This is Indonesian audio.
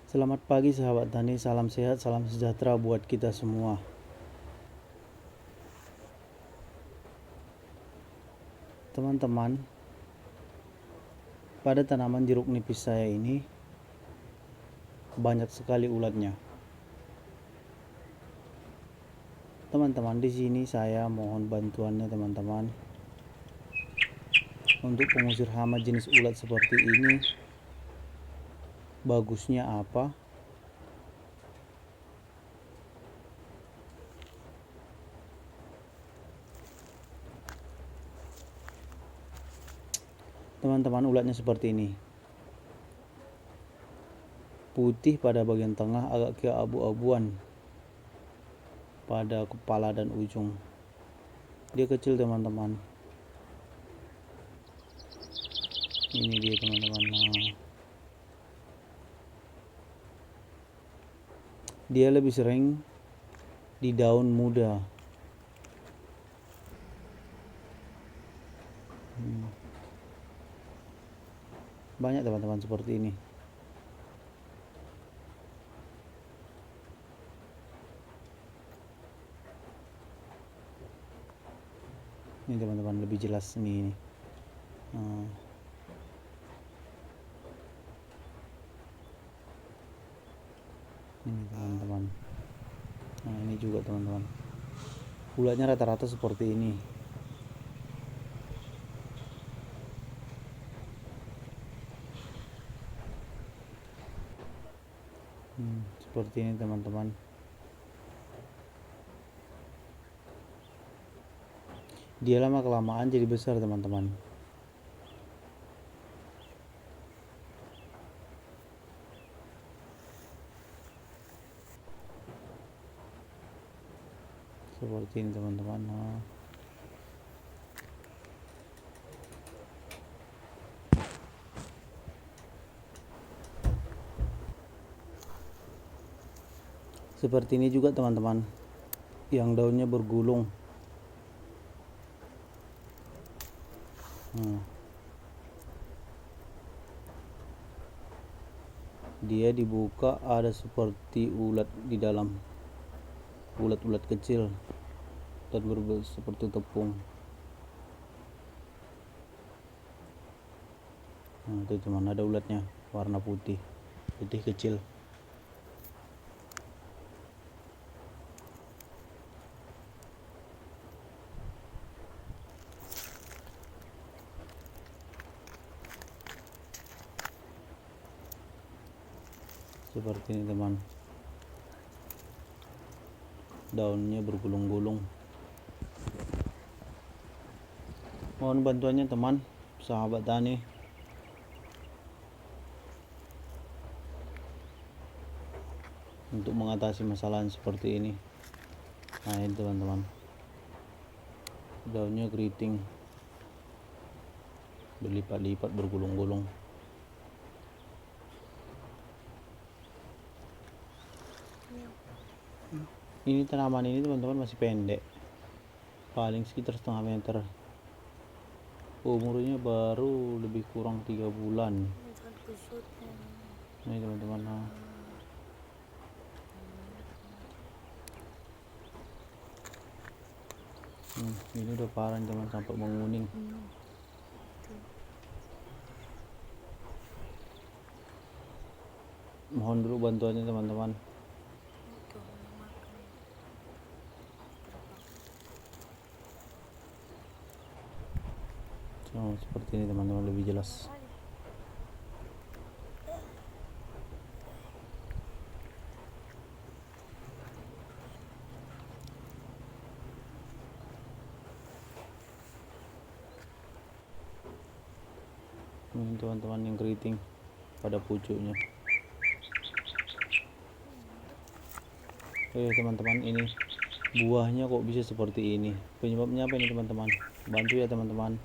Selamat pagi sahabat tani, salam sehat, salam sejahtera buat kita semua. Teman-teman, pada tanaman jeruk nipis saya ini banyak sekali ulatnya. Teman-teman, di sini saya mohon bantuannya teman-teman untuk pengusir hama jenis ulat seperti ini. Bagusnya apa? Teman-teman, ulatnya seperti ini. Putih pada bagian tengah, agak keabu-abuan pada kepala dan ujung. Dia kecil teman-teman. Ini dia teman-teman. Dia lebih sering di daun muda. Banyak teman-teman seperti ini. Ini teman-teman lebih jelas ini. Ini teman-teman. Nah, ini juga teman-teman. Ulatnya rata-rata seperti ini. Seperti ini teman-teman. Dia lama kelamaan jadi besar teman-teman. Seperti ini teman-teman. Seperti ini juga teman-teman, yang daunnya bergulung. Dia dibuka, ada seperti ulat di dalam, ulat-ulat kecil dan berbentuk seperti tepung. Itu teman, ada ulatnya warna putih kecil. Seperti ini teman, daunnya bergulung-gulung. Mohon bantuannya teman, sahabat tani, untuk mengatasi masalah seperti ini. Nah ini teman-teman, daunnya keriting, berlipat-lipat, bergulung-gulung. Ini tanaman ini teman-teman masih pendek, paling sekitar setengah meter. Umurnya baru lebih kurang 3 bulan. Ini teman-teman. Ini udah parah teman, sampai menguning. Mohon dulu bantuannya teman-teman. Seperti ini teman-teman, lebih jelas. Ini teman-teman yang keriting pada pucuknya. Teman-teman, ini buahnya kok bisa seperti ini? Penyebabnya apa ini teman-teman? Bantu ya teman-teman.